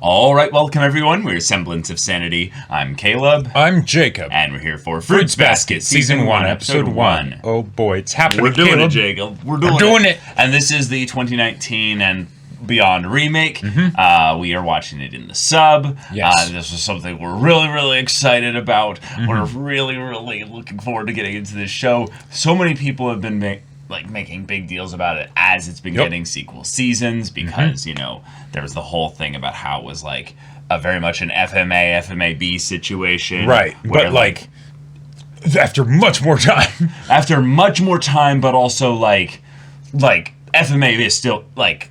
All right, welcome everyone. We're Semblance of Sanity. I'm Caleb. I'm Jacob. And we're here for Fruits Basket, Season 1, Episode 1. Oh boy, it's happening, We're doing Caleb. it, Jacob. We're doing it. And this is the 2019 and beyond remake. We are watching it in the sub. Yes. This was something we're really excited about. We're really looking forward to getting into this show. So many people have been making big deals about it as it's been getting sequel seasons because, you know, there was the whole thing about how it was like a very much an FMA-B situation. Right, where, but like after much more time. After much more time, but also like FMA is still like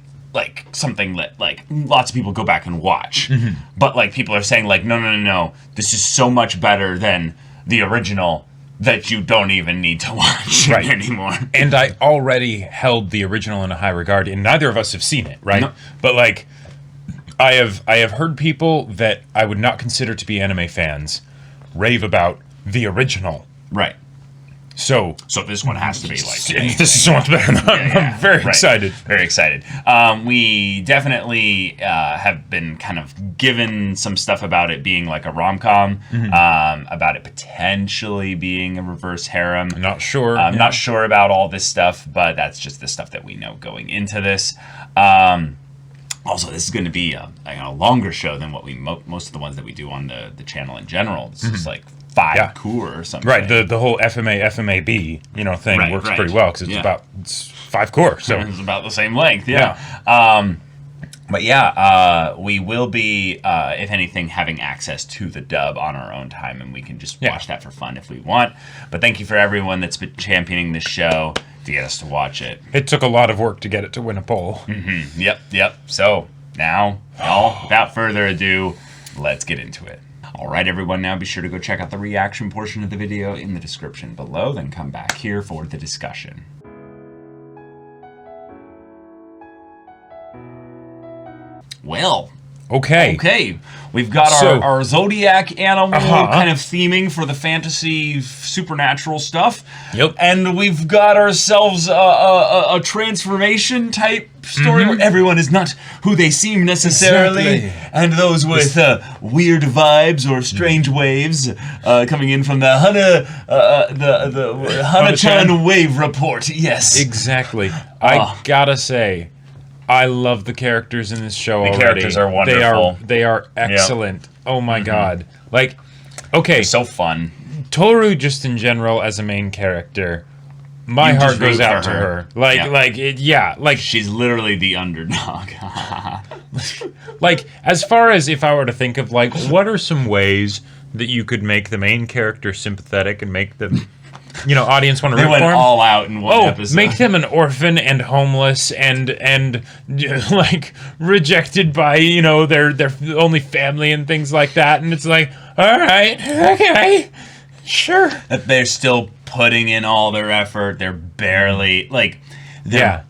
something that like lots of people go back and watch. But like people are saying like, no, this is so much better than the original that you don't even need to watch it anymore. And I already held the original in a high regard, and neither of us have seen it, right? No. But like, I have heard people that I would not consider to be anime fans rave about the original. Right. So this one has to be like... This is so much better than I'm very excited. Very excited. We definitely have been kind of given some stuff about it being like a rom-com, about it potentially being a reverse harem. I'm not sure. I'm not sure about all this stuff, but that's just the stuff that we know going into this. Also, this is going to be a longer show than what we most of the ones that we do on the channel in general. This is like 5 cour or something. Right, the whole FMA-B, thing works pretty well because it's 5 cour. So it's about the same length, But we will be, if anything, having access to the dub on our own time, and we can just watch that for fun if we want. But thank you for everyone that's been championing this show to get us to watch it. It took a lot of work to get it to win a poll. Yep. So now, y'all, without further ado, let's get into it. All right, everyone, now be sure to go check out the reaction portion of the video in the description below, then come back here for the discussion. Well, okay, we've got our Zodiac animal kind of theming for the fantasy supernatural stuff. Yep. And we've got ourselves a transformation type story where everyone is not who they seem necessarily, and those with weird vibes or strange waves coming in from the Hana-chan wave report. Yes, exactly. I gotta say, I love the characters in this show already. The characters are wonderful. They are excellent. Yep. Oh my god. Like, okay. They're so fun. Tohru, just in general, as a main character, my heart goes out to her. Like she's literally the underdog. Like, as far as if I were to think of, like, what are some ways that you could make the main character sympathetic and make them... audience want to root for him. They went all out in one episode. Make them an orphan and homeless and like rejected by their only family and things like that. And it's like, all right, okay, sure. That they're still putting in all their effort. They're barely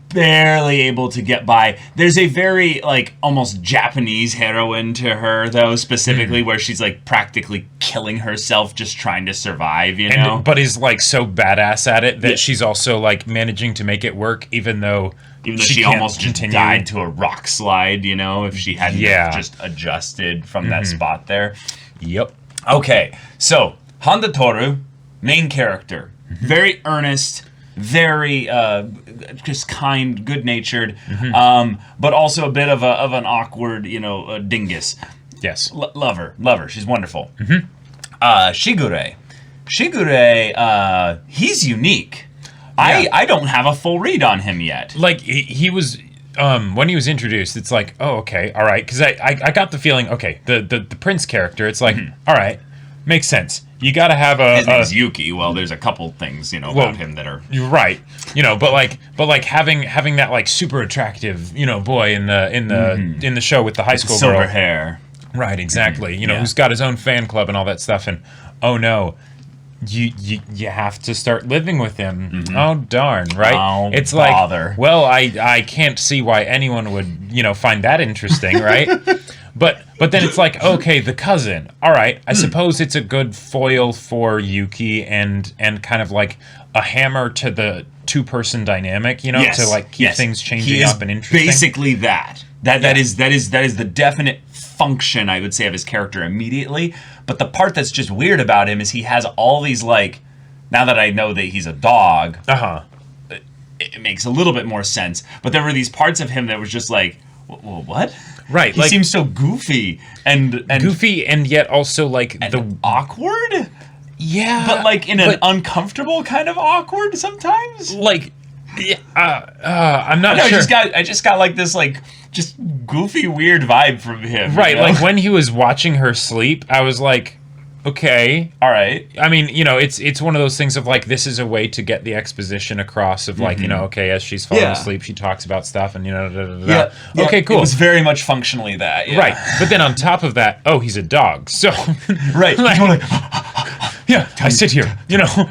barely able to get by. There's a very almost Japanese heroine to her though, specifically where she's like practically killing herself just trying to survive, but is like so badass at it that she's also like managing to make it work even though she almost just died to a rock slide, if she hadn't just adjusted from that spot there. Yep. Okay, so Handa Tohru, main character, very earnest, very just kind, good-natured, but also a bit of an awkward, dingus. Yes. Love her. She's wonderful. Shigure, he's unique. I don't have a full read on him yet. Like he was when he was introduced, it's like, oh, okay, all right, because I got the feeling, okay, the prince character, it's like, all right, makes sense. You got to have his name's Yuki. Well, there's a couple things about him that are you're right. But having that like super attractive boy in the show with the high school silver girl. hair. Right, exactly. Who's got his own fan club and all that stuff. And oh no, you have to start living with him. Oh darn, right? Oh, it's bother. Like, well, I can't see why anyone would find that interesting, right? But then it's like, okay, the cousin. All right, I suppose it's a good foil for Yuki and kind of like a hammer to the two-person dynamic, to like keep things changing up and interesting. Basically that is the definite function, I would say, of his character immediately. But the part that's just weird about him is he has all these, like, now that I know that he's a dog, it makes a little bit more sense. But there were these parts of him that was just like, what? Right. He seems so goofy and goofy, and yet also like the awkward. Yeah, but like in an uncomfortable kind of awkward sometimes. Like, I'm not sure. I just got like this like just goofy weird vibe from him. Right. You know? Like when he was watching her sleep, I was like, okay, all right. I mean, you know, it's one of those things of like, this is a way to get the exposition across of like, you know, okay, as she's falling asleep, she talks about stuff and, you know, Yeah. Okay, cool. It was very much functionally that. Yeah. Right. But then on top of that, oh, he's a dog. So, right. like, yeah, I sit here, you know,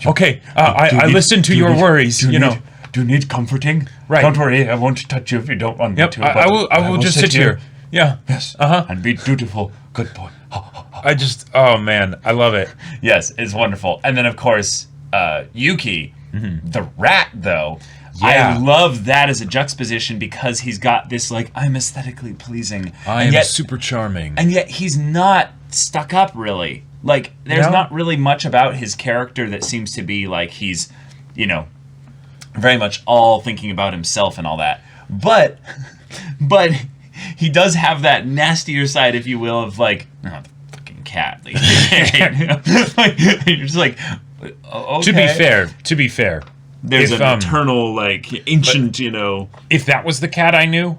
okay, I listen to your worries, you know. Do you need comforting? Right. Don't worry, I won't touch you if you don't want me to. I will just sit here. Yeah. Yes. And be dutiful. Good boy. Oh man, I love it. Yes, it's wonderful. And then of course, Yuki, the rat though. Yeah. I love that as a juxtaposition because he's got this like, I'm aesthetically pleasing. I am super charming. And yet he's not stuck up really. Like there's not really much about his character that seems to be like he's, you know, very much all thinking about himself and all that. But he does have that nastier side, if you will, of like, oh, the fucking cat. Like, you're just like, okay. To be fair, there's an eternal, like, ancient, you know. If that was the cat I knew,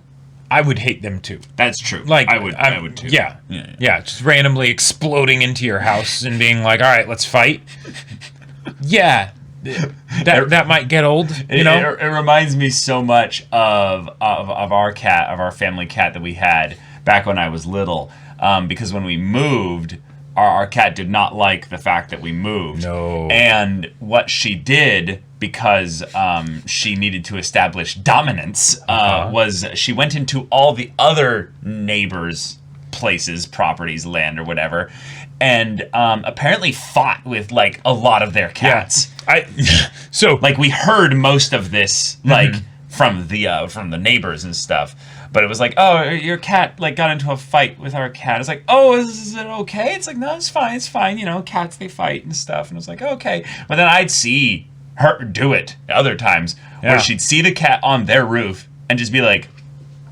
I would hate them too. That's true. Like I would too. Yeah, just randomly exploding into your house and being like, all right, let's fight. Yeah. That might get old, you know. It reminds me so much of our cat, of our family cat that we had back when I was little, because when we moved, our cat did not like the fact that we moved. No. And what she did, because she needed to establish dominance, was she went into all the other neighbors' places, properties, land, or whatever, and apparently fought with like a lot of their cats. So like we heard most of this like from the neighbors and stuff, but it was like, oh, your cat like got into a fight with our cat. It's like, oh, is it okay? It's like, no, it's fine. You know, cats, they fight and stuff. And it was like, okay. But then I'd see her do it other times where she'd see the cat on their roof and just be like,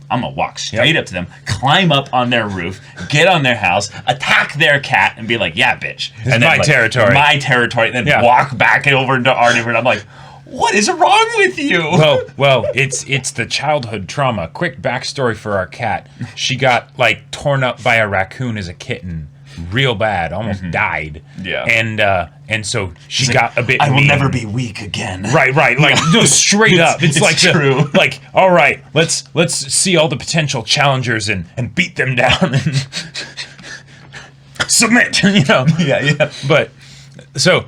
I'm gonna walk straight up to them, climb up on their roof, get on their house, attack their cat, and be like, "Yeah, bitch." This is my territory. My territory. And then walk back over into our neighborhood. I'm like, what is wrong with you? Well, it's the childhood trauma. Quick backstory for our cat. She got like torn up by a raccoon as a kitten. Real bad, almost died. Yeah. And so she got a bit I will mean. never be weak again. Right. Like straight up. It's like true. Like, all right, let's see all the potential challengers and beat them down and submit, you know. Yeah. But so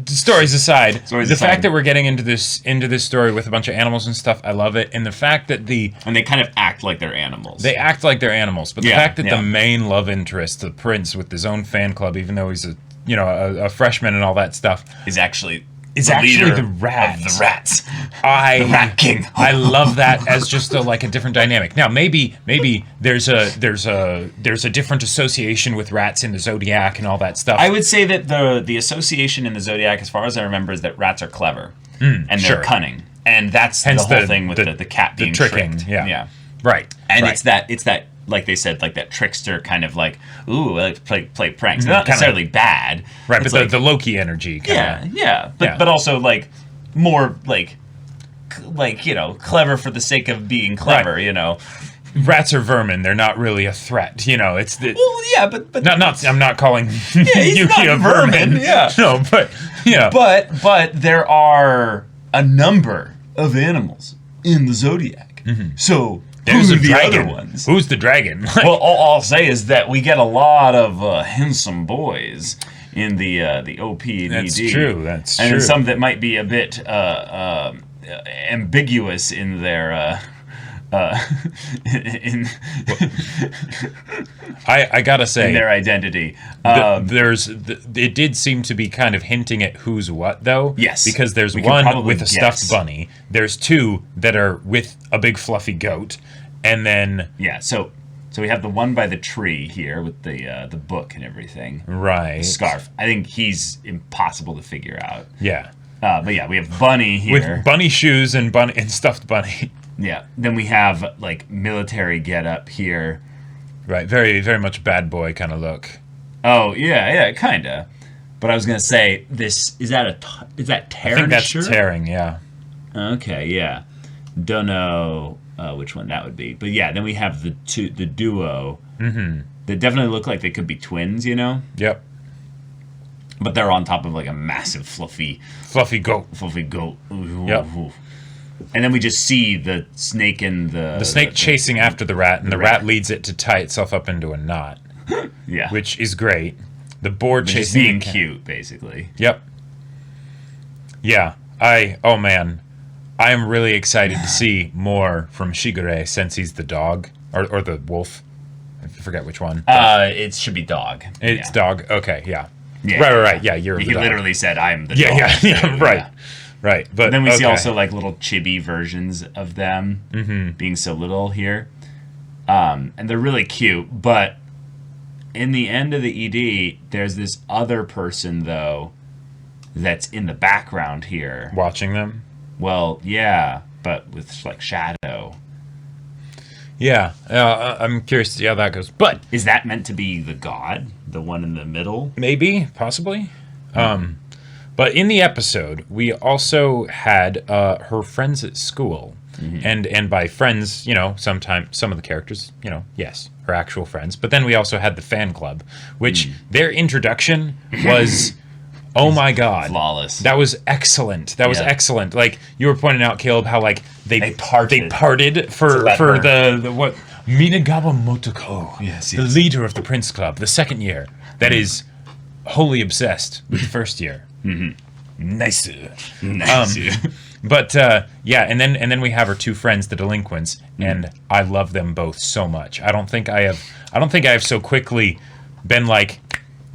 stories aside, the fact that we're getting into this story with a bunch of animals and stuff, I love it. And the fact that and they kind of act like they're animals. They act like they're animals, but the fact that the main love interest, the prince with his own fan club, even though he's a freshman and all that stuff, is actually the rat. Of the rats. The Rat King. I love that as just a different dynamic. Now maybe there's a different association with rats in the Zodiac and all that stuff. I would say that the association in the Zodiac, as far as I remember, is that rats are clever and they're cunning, and that's the whole thing with the cat being tricking. tricked. Yeah. Right. And it's that like they said, like that trickster kind of like, ooh, I like to play pranks. They're not necessarily bad. Right, it's but like, the Loki energy. But also like more like you know, clever for the sake of being clever. Right. You know, rats are vermin. They're not really a threat. You know, it's the but not. I'm not calling he's Yuki not a vermin. Yeah, no, but but there are a number of animals in the Zodiac. So. There's Who a are the dragon. other ones? Who's the dragon? Well, all I'll say is that we get a lot of handsome boys in the OP and That's ED. true. That's and true. And some that might be a bit ambiguous in their I gotta say, in their identity. It did seem to be kind of hinting at who's what, though. Yes, because there's one with a stuffed bunny. There's two that are with a big fluffy goat, and then So we have the one by the tree here with the book and everything. Right. The scarf. I think he's impossible to figure out. Yeah. But yeah, we have Bunny here. With bunny shoes and stuffed bunny. Yeah. Then we have like military getup here. Right. Very, very much bad boy kind of look. Oh, yeah, kinda. But I was gonna say, is that tearing? I think that's shirt? tearing, yeah. Okay, yeah. Don't know which one that would be. But yeah, then we have the duo. Mm-hmm. They definitely look like they could be twins, you know? Yep. But they're on top of like a massive fluffy goat. Ooh, Yep. ooh. And then we just see the snake and the snake chasing after the rat, and the rat leads it to tie itself up into a knot. Yeah. Which is great. The board Just chasing being cute, basically. Yep. Yeah. Oh man. I am really excited to see more from Shigure since he's the dog. Or the wolf. I forget which one. It should be dog. It's dog. Okay, yeah. Yeah. Right. Yeah, you're He the dog. literally said, "I'm the Yeah, dog." yeah, right. Yeah. Right. But Then we see okay. also like little chibi versions of them being so little here. And they're really cute, but in the end of the ED, there's this other person though that's in the background here. watching them. Well, yeah, but with like shadow. Yeah. I'm curious to see how that goes. But Is that meant to be the god, the one in the middle? maybe, possibly. But in the episode, we also had her friends at school. And by friends, some of the characters, yes, her actual friends. But then we also had the fan club, which their introduction was, oh my god, Flawless. That was excellent. That was excellent. Like you were pointing out, Caleb, how like they parted for the what Minagawa Motoko, the leader of the Prince Club, the second year that is wholly obsessed with the first year. Nice. But yeah, and then we have our two friends, the delinquents, and I love them both so much. I don't think I have so quickly been like,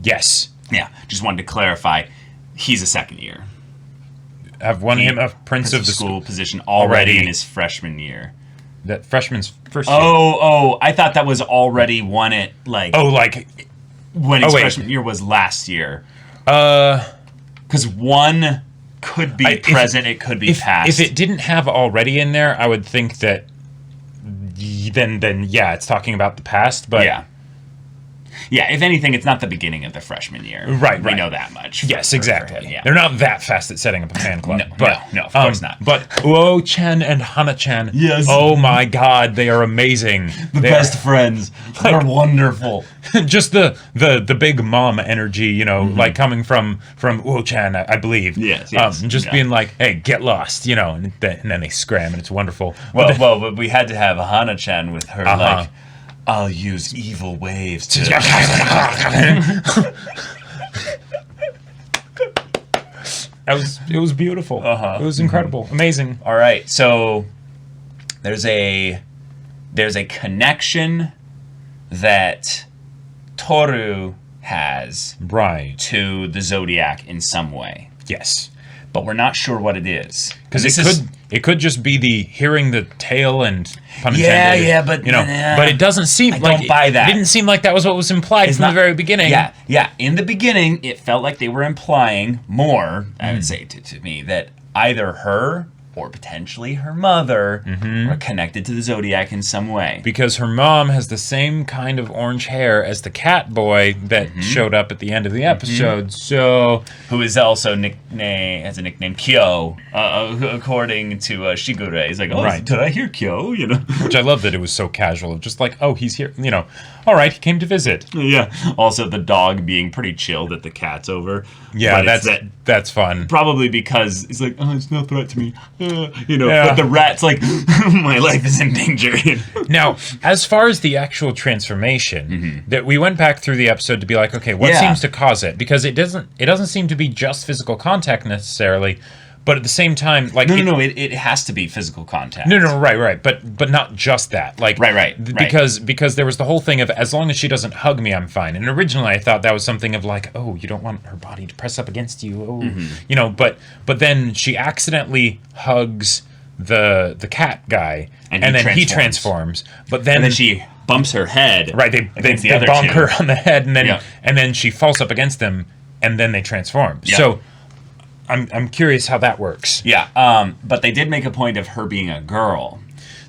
yes. Yeah, just wanted to clarify, he's a second year. I've won him a Prince of the School position already in his freshman year. That freshman's first year. Oh, I thought that was already won it like when his freshman year was last year. Because one could be present, it could be past. If it didn't have already in there, I would think that then yeah, it's talking about the past. But yeah. If anything, it's not the beginning of the freshman year. Right. We know that much. Yes, exactly. They're not that fast at setting up a fan club. No, of course not. But Uo-chan and Hana-chan, oh my god, they are amazing. The best friends. They're wonderful. Just the big mom energy, like coming from Uo-chan, I believe. Yes. Just being like, hey, get lost, and then they scram, and it's wonderful. But we had to have Hana-chan with her, like, I'll use evil waves to... It was beautiful. It was incredible. Amazing. All right, so there's a connection that Tohru has to the Zodiac in some way. Yes. But we're not sure what it is. Because it could just be the hearing the tale and pun intended, but it doesn't seem I like don't buy that. It didn't seem like that was what was implied from the very beginning. Yeah. In the beginning, it felt like they were implying more. I would say to me that either her or potentially her mother are connected to the Zodiac in some way. Because her mom has the same kind of orange hair as the cat boy that showed up at the end of the episode. So, who is also has a nickname Kyo, according to Shigure. He's like, did I hear Kyo? Which I love that it was so casual, just like, oh, he's here. All right, he came to visit. Yeah. Also, the dog being pretty chilled that the cat's over. Yeah, that's fun. Probably because he's like, oh, it's no threat to me. But the rat's like, my life is in danger. Now, as far as the actual transformation, that we went back through the episode to be like, okay, what seems to cause it? Because it doesn't seem to be just physical contact necessarily, but at the same time, like it has to be physical contact. No, right, but not just that. Like right. Because there was the whole thing of as long as she doesn't hug me, I'm fine. And originally I thought that was something of like, oh, you don't want her body to press up against you, but then she accidentally hugs the cat guy, and then he transforms. But then she bumps her head. Right, they bonk her on the head, and then she falls up against them, and then they transform. Yeah. So I'm curious how that works. Yeah, but they did make a point of her being a girl.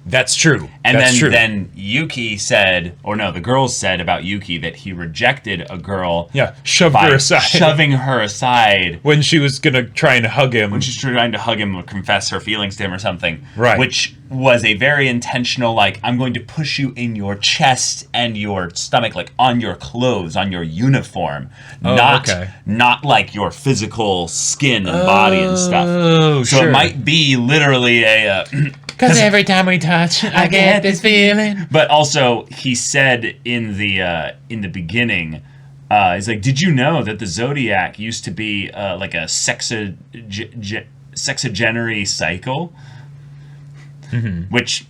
That's true. And then Yuki said, or no, the girls said about Yuki that he rejected a girl. Yeah, shoving her aside. When she was going to try and hug him. When she's trying to hug him or confess her feelings to him or something. Right. Which was a very intentional, like, I'm going to push you in your chest and your stomach, like on your clothes, on your uniform. Not like your physical skin and body and stuff. Oh, so it might be literally a... Because every time we touch, I get this feeling. But also, he said in the beginning, he's like, "Did you know that the Zodiac used to be like a sexagenary cycle?" Mm-hmm. Which,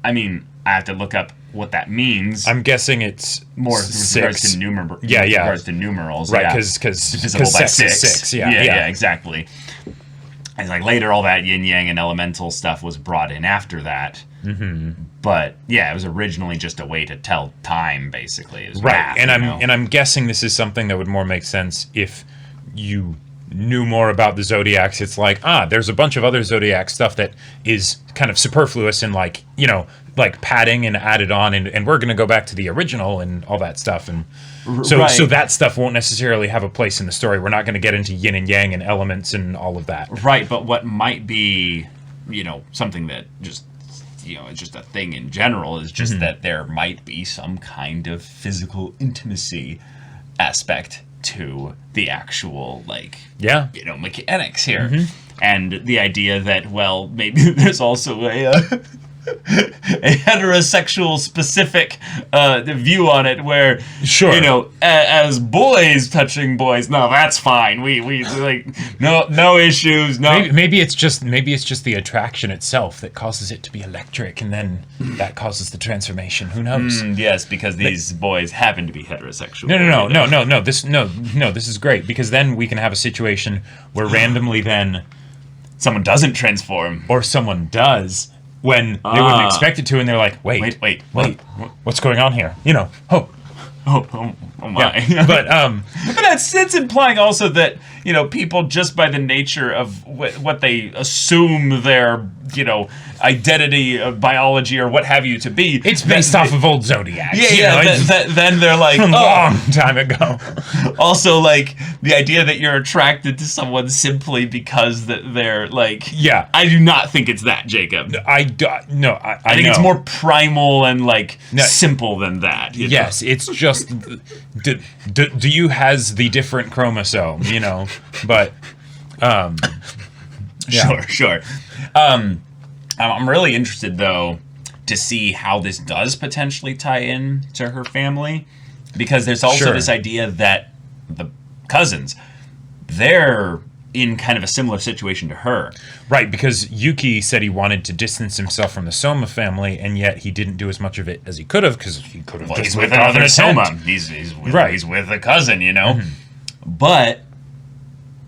I mean, I have to look up what that means. I'm guessing it's more with regards to numerals. Regards to numerals, right? Because divisible by six. 6. Yeah, exactly. And like later, all that yin yang and elemental stuff was brought in after that. Mm-hmm. But yeah, it was originally just a way to tell time, basically. It was right, math, and I'm guessing this is something that would more make sense if you knew more about the Zodiacs. It's like there's a bunch of other Zodiac stuff that is kind of superfluous and like padding and added on, and we're going to go back to the original and all that stuff and. So that stuff won't necessarily have a place in the story. We're not going to get into yin and yang and elements and all of that. Right, but what might be, something that just, it's just a thing in general is just that there might be some kind of physical intimacy aspect to the actual, mechanics here. Mm-hmm. And the idea that, well, maybe there's also a heterosexual specific view on it where as boys touching boys, no, that's fine, we like no issues. Maybe it's just the attraction itself that causes it to be electric, and then that causes the transformation. Who knows? Yes, because these boys happen to be heterosexual. No, this is great, because then we can have a situation where randomly then someone doesn't transform, or someone does when they wouldn't expect it to, and they're like, wait, what's going on here? Oh my. Yeah. But that's implying also that, people just by the nature of what they assume their, identity, biology, or what have you to be. It's based off of old Zodiacs. Then they're like, a long time ago. Also, like, the idea that you're attracted to someone simply because that they're like... Yeah. I do not think it's that, Jacob. I think it's more primal and, simple than that. Yes, it's just... Do you has the different chromosome, But... Sure. I'm really interested, though, to see how this does potentially tie in to her family, because there's also this idea that the cousins, they're in kind of a similar situation to her. Right, because Yuki said he wanted to distance himself from the Soma family, and yet he didn't do as much of it as he could have, because he could have he's with another Soma. He's with a cousin, Mm-hmm. But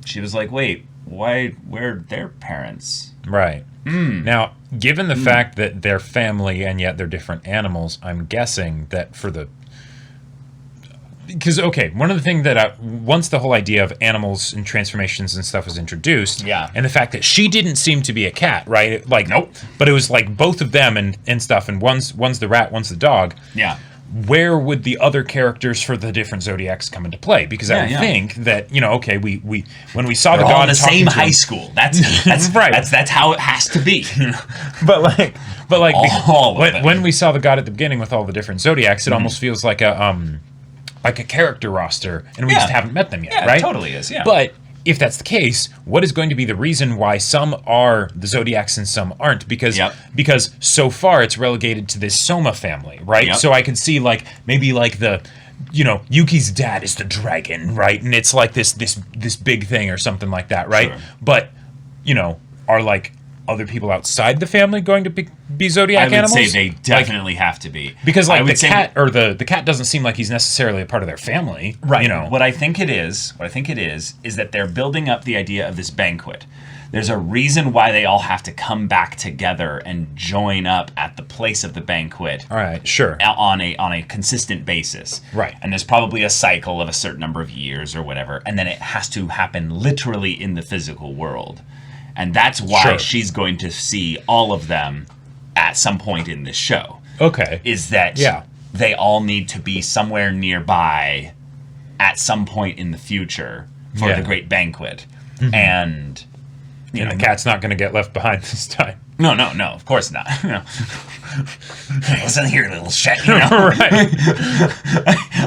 she was like, wait, where're their parents? Right. Now, given the fact that they're family and yet they're different animals, I'm guessing that for the... Because, one of the things that once the whole idea of animals and transformations and stuff was introduced, and the fact that she didn't seem to be a cat, right? Nope. But it was like both of them and stuff, and one's the rat, one's the dog. Yeah. Where would the other characters for the different Zodiacs come into play? Because I would think that we when we saw they're the god in the same high school. That's right. That's how it has to be. But all when we saw the god at the beginning with all the different Zodiacs, it almost feels like a character roster, and we just haven't met them yet, right? It totally is. Yeah. But if that's the case, what is going to be the reason why some are the Zodiacs and some aren't? Because so far it's relegated to this Soma family, right? Yep. So I could see maybe the Yuki's dad is the dragon, right? And it's like this big thing or something like that, right? Sure. But are other people outside the family going to be Zodiac I would animals? say they definitely have to be. Because I like would the say- cat or the cat doesn't seem like he's necessarily a part of their family. Right. You know. What I think it is that they're building up the idea of this banquet. There's a reason why they all have to come back together and join up at the place of the banquet. All right, sure. On a consistent basis. Right. And there's probably a cycle of a certain number of years or whatever, and then it has to happen literally in the physical world. And that's why Sure. she's going to see all of them at some point in this show. Okay. Is that Yeah. they all need to be somewhere nearby at some point in the future for Yeah. the great banquet. And you know, the cat's not going to get left behind this time. no, of course not. You know. Listen here, little shit. You know? Right.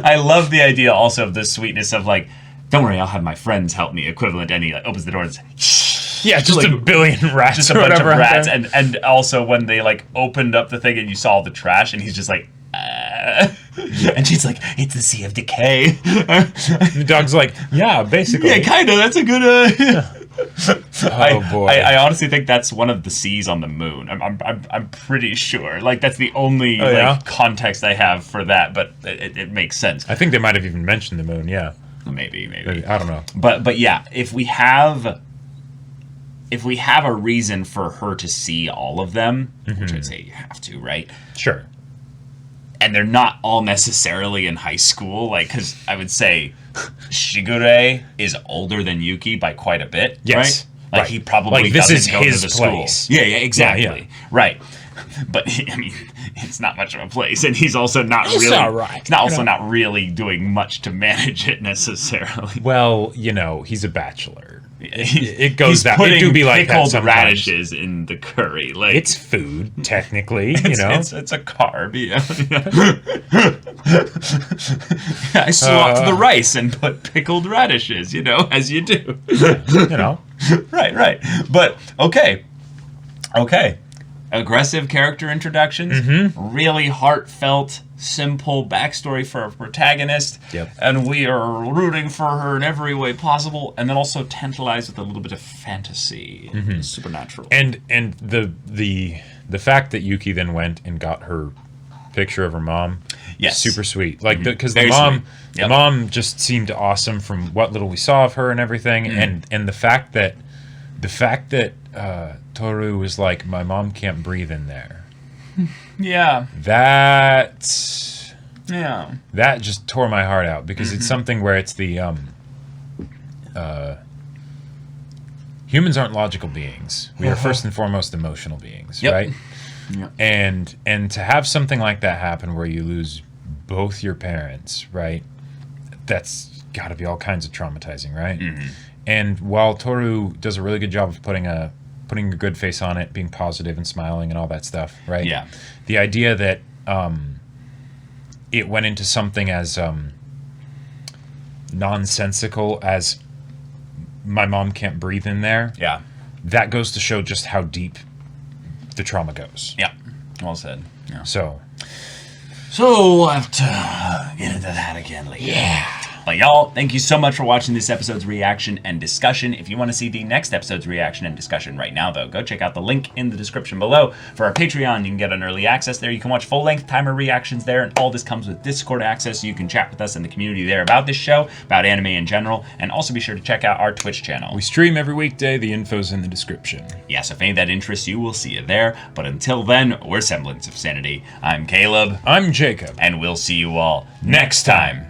I love the idea also of the sweetness of like, don't worry, I'll have my friends help me equivalent. And he like opens the door and says, Yeah, just like, a billion rats just a or bunch of whatever out rats. there. And also when they like opened up the thing and you saw the trash and he's just like, and she's like, it's the Sea of Decay. The dog's like, yeah, basically. Yeah, kind of. That's a good. Oh boy. I honestly think that's one of the seas on the moon. I'm pretty sure. Like that's the only yeah? context I have for that, but it makes sense. I think they might have even mentioned the moon. Yeah. Maybe. I don't know. But yeah, if we have a reason for her to see all of them, which I'd say you have to, right? Sure. And they're not all necessarily in high school, like, because I would say Shigure is older than Yuki by quite a bit, Yes. right? Like, Right. he probably Like, this doesn't is go his to the school. place. Yeah, exactly. Yeah. Right. But, I mean, it's not much of a place, and he's also not It's really... all right, He's not, also you know? not really doing much to manage it, necessarily. Well, he's a bachelor. It goes He's that. It putting do be like that pickled sometimes. radishes in the curry. Like, It's food, technically. it's a carb. Yeah. I swapped the rice and put pickled radishes. As you do. Right. But okay. Aggressive character introductions. Really heartfelt, simple backstory for our protagonist. Yep. And we are rooting for her in every way possible, and then also tantalized with a little bit of fantasy, supernatural. And the fact that Yuki then went and got her picture of her mom, Yes. super sweet. Like because Very the mom, sweet. Yep. the mom just seemed awesome from what little we saw of her and everything, and the fact that Tohru was like, my mom can't breathe in there. Yeah. That just tore my heart out because it's something where it's the humans aren't logical beings. We are first and foremost emotional beings, Yep. right? Yep. And to have something like that happen where you lose both your parents, right? That's got to be all kinds of traumatizing, right? And while Tohru does a really good job of putting a good face on it, being positive and smiling and all that stuff, right? Yeah. The idea that it went into something as nonsensical as my mom can't breathe in there, Yeah. that goes to show just how deep the trauma goes. Yeah. Well said. Yeah. So, So we'll have to get into that again later. yeah. But y'all, thank you so much for watching this episode's reaction and discussion. If you want to see the next episode's reaction and discussion right now, though, go check out the link in the description below. For our Patreon, you can get an early access there. You can watch full-length timer reactions there, and all this comes with Discord access, so you can chat with us in the community there about this show, about anime in general, and also be sure to check out our Twitch channel. We stream every weekday. The info's in the description. Yeah, so if any of that interests you, we'll see you there. But until then, we're Semblance of Sanity. I'm Caleb, I'm Jacob. and we'll see you all next time.